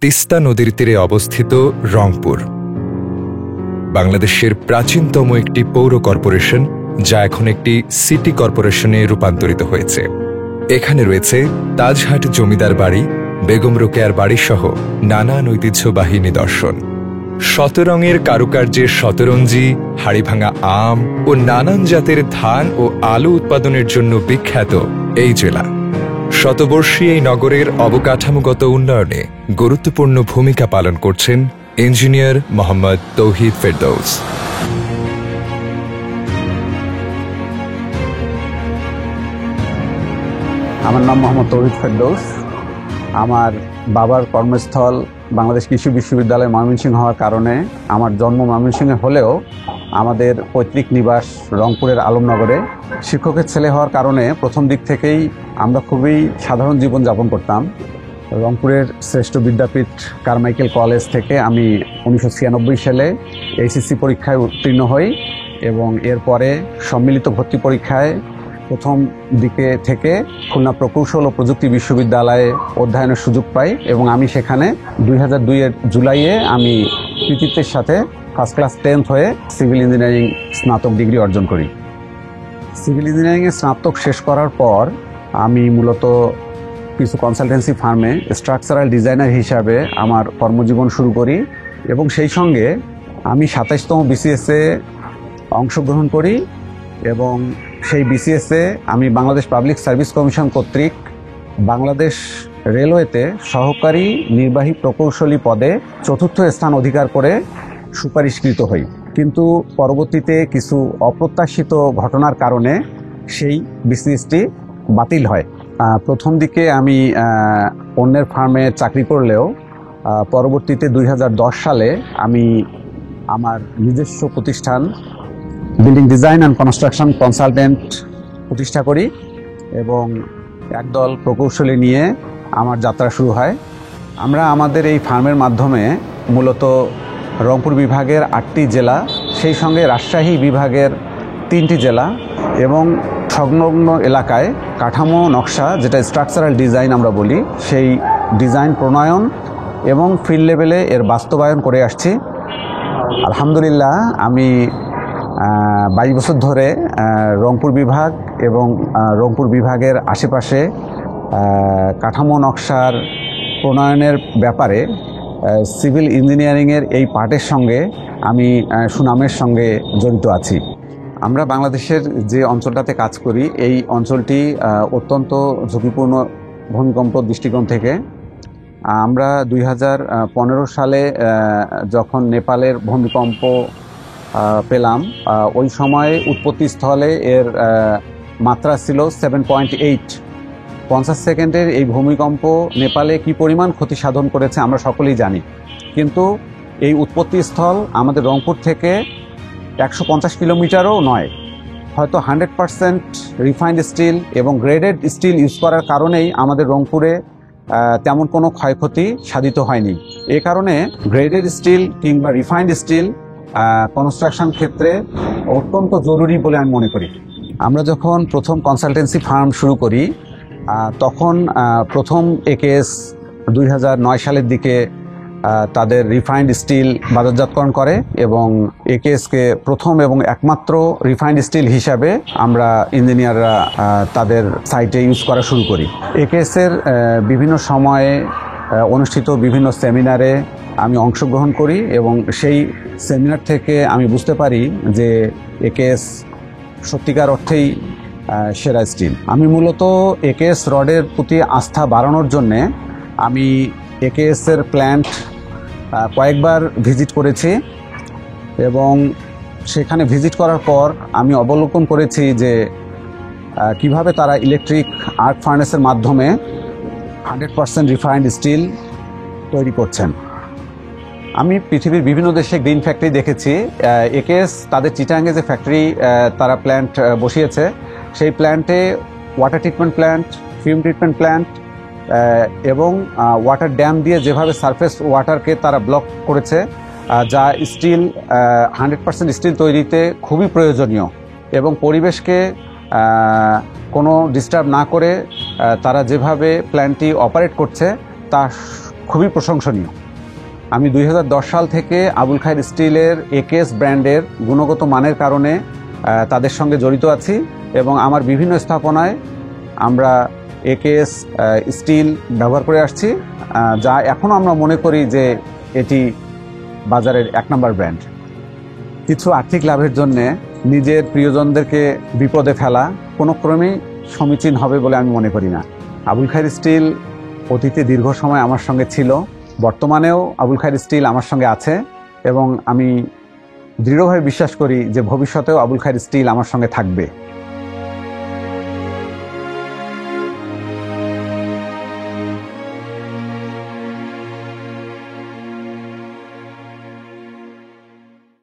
তিস্তা নদীর তীরে অবস্থিত রংপুর বাংলাদেশের প্রাচীনতম একটি পৌর কর্পোরেশন, যা এখন একটি সিটি কর্পোরেশনে রূপান্তরিত হয়েছে। এখানে রয়েছে তাজহাট জমিদার বাড়ি, বেগম রোকেয়ার বাড়ি সহ নানান ঐতিহ্যবাহী নিদর্শন। শতরঙের কারুকার্যের শতরঞ্জি, হাড়িভাঙা আম ও নানান জাতের ধান ও আলু উৎপাদনের জন্য বিখ্যাত এই জেলা। শতবর্ষী এই নগরের অবকাঠামোগত উন্নয়নে গুরুত্বপূর্ণ ভূমিকা পালন করছেন ইঞ্জিনিয়ার মোহাম্মদ তৌহিদ ফেরদৌস। আমার নাম মোহাম্মদ তৌহিদ ফেরদৌস। আমার বাবার কর্মস্থল বাংলাদেশ কৃষি বিশ্ববিদ্যালয় ময়মনসিংহ হওয়ার কারণে আমার জন্ম ময়মনসিংহে হলেও আমাদের পৈতৃক নিবাস রংপুরের আলমনগরে। শিক্ষকের ছেলে হওয়ার কারণে প্রথম দিক থেকেই আমরা খুবই সাধারণ জীবনযাপন করতাম। রংপুরের শ্রেষ্ঠ বিদ্যাপীঠ কারমাইকেল কলেজ থেকে আমি 1996 সালে এইচএসসি পরীক্ষায় উত্তীর্ণ হই এবং এরপরে সম্মিলিত ভর্তি পরীক্ষায় প্রথম দিকে থেকে খুলনা প্রকৌশল ও প্রযুক্তি বিশ্ববিদ্যালয়ে অধ্যয়নের সুযোগ পাই এবং আমি সেখানে 2002-এর জুলাইয়ে আমি কৃতিত্বের সাথে ফার্স্ট ক্লাস 10th হয়ে সিভিল ইঞ্জিনিয়ারিং স্নাতক ডিগ্রি অর্জন করি। সিভিল ইঞ্জিনিয়ারিংয়ে স্নাতক শেষ করার পর আমি মূলত কিছু কনসালটেন্সি ফার্মে স্ট্রাকচারাল ডিজাইনার হিসাবে আমার কর্মজীবন শুরু করি এবং সেই সঙ্গে আমি 27তম বিসিএসে অংশগ্রহণ করি এবং সেই বিসিএসে আমি বাংলাদেশ পাবলিক সার্ভিস কমিশন কর্তৃক বাংলাদেশ রেলওয়েতে সহকারী নির্বাহী প্রকৌশলী পদে 4র্থ স্থান অধিকার করে সুপারিশকৃত হই। কিন্তু পরবর্তীতে কিছু অপ্রত্যাশিত ঘটনার কারণে সেই বিসিএসটি বাতিল হয়। প্রথম দিকে আমি অন্যের ফার্মে চাকরি করলেও পরবর্তীতে 2010 সালে আমি আমার নিজস্ব প্রতিষ্ঠান building design and construction consultant প্রতিষ্ঠা করি এবং একদল প্রকৌশলী নিয়ে আমার যাত্রা শুরু হয়। আমরা আমাদের এই ফার্মের মাধ্যমে মূলত রংপুর বিভাগের 8টি জেলা, সেই সঙ্গে রাজশাহী বিভাগের 3টি জেলা এবং সংলগ্ন এলাকায় কাঠামো নকশা, যেটা স্ট্রাকচারাল ডিজাইন আমরা বলি, সেই ডিজাইন প্রণয়ন এবং ফিল্ড লেভেলে এর বাস্তবায়ন করে আসছি। আলহামদুলিল্লাহ, আমি 22 বছর ধরে রংপুর বিভাগ এবং রংপুর বিভাগের আশেপাশে কাঠামো নকশার প্রণয়নের ব্যাপারে সিভিল ইঞ্জিনিয়ারিংয়ের এই পার্টের সঙ্গে আমি সুনামের সঙ্গে জড়িত আছি। আমরা বাংলাদেশের যে অঞ্চলটাতে কাজ করি, এই অঞ্চলটি অত্যন্ত ঝুঁকিপূর্ণ ভূমিকম্প দৃষ্টিকোণ থেকে। আমরা 2015 সালে যখন নেপালের ভূমিকম্প পেলাম, ওই সময় উৎপত্তিস্থলে এর মাত্রা ছিল 7.8। 50 সেকেন্ডের এই ভূমিকম্প নেপালে কি পরিমাণ ক্ষতি সাধন করেছে আমরা সকলেই জানি। কিন্তু এই উৎপত্তিস্থল আমাদের রংপুর থেকে 150 কিলোমিটারও নয়। হয়তো 100% রিফাইন্ড স্টিল এবং গ্রেডেড স্টিল ইউজ করার কারণেই আমাদের রংপুরে তেমন কোনো ক্ষয়ক্ষতি সাধিত হয়নি। এ কারণে গ্রেডেড স্টিল কিংবা রিফাইন্ড স্টিল কনস্ট্রাকশন ক্ষেত্রে অত্যন্ত জরুরি বলে আমি মনে করি। আমরা যখন প্রথম কনসালটেন্সি ফার্ম শুরু করি, তখন প্রথম একেএস 2009 সালের দিকে তাদের রিফাইন্ড স্টিল বাজারজাতকরণ করে এবং একেএসকে প্রথম এবং একমাত্র রিফাইন্ড স্টিল হিসাবে আমরা ইঞ্জিনিয়াররা তাদের সাইটে ইউজ করা শুরু করি। একেএসের বিভিন্ন সময়ে অনুষ্ঠিত বিভিন্ন সেমিনারে আমি অংশগ্রহণ করি এবং সেই সেমিনার থেকে আমি বুঝতে পারি যে একেএস সত্যিকার অর্থেই সেরা স্টিল। আমি মূলত একেএস রডের প্রতি আস্থা বাড়ানোর জন্যে আমি একেএসের প্ল্যান্ট কয়েকবার ভিজিট করেছি এবং সেখানে ভিজিট করার পর আমি অবলোকন করেছি যে কিভাবে তারা ইলেকট্রিক আর্ক ফার্নেসের মাধ্যমে 100% রিফাইন্ড স্টিল তৈরি করছেন। আমি পৃথিবীর বিভিন্ন দেশে গ্রিন ফ্যাক্টরি দেখেছি। একেএস তাদের চিটাগাংয়ে যে ফ্যাক্টরি তারা প্ল্যান্ট বসিয়েছে, সেই প্ল্যান্টে water treatment plant, film treatment plant এবং ওয়াটার ড্যাম দিয়ে যেভাবে সারফেস ওয়াটারকে তারা ব্লক করেছে, যা স্টিল 100% স্টিল তৈরিতে খুবই প্রয়োজনীয় এবং পরিবেশকে কোনো ডিস্টার্ব না করে তারা যেভাবে প্ল্যান্টটি অপারেট করছে তা খুবই প্রশংসনীয়। আমি 2010 সাল থেকে আবুল খায়ের স্টিলের একেএস ব্র্যান্ডের গুণগত মানের কারণে তাদের সঙ্গে জড়িত আছি এবং আমার বিভিন্ন স্থাপনায় আমরা একেএস স্টিল ব্যবহার করে আসছি, যা এখনও আমরা মনে করি যে এটি বাজারের 1 নম্বর ব্র্যান্ড। কিছু আর্থিক লাভের জন্য নিজের প্রিয়জনদেরকে বিপদে ফেলা কোনো ক্রমেই সমীচীন হবে বলে আমি মনে করি না। আবুল খায়ের স্টিল অতীতে দীর্ঘ সময় আমার সঙ্গে ছিল, বর্তমানেও আবুল খায়ের স্টিল আমার সঙ্গে আছে এবং আমি দৃঢ়ভাবে বিশ্বাস করি যে ভবিষ্যতেও আবুল খায়ের স্টিল আমার সঙ্গে থাকবে।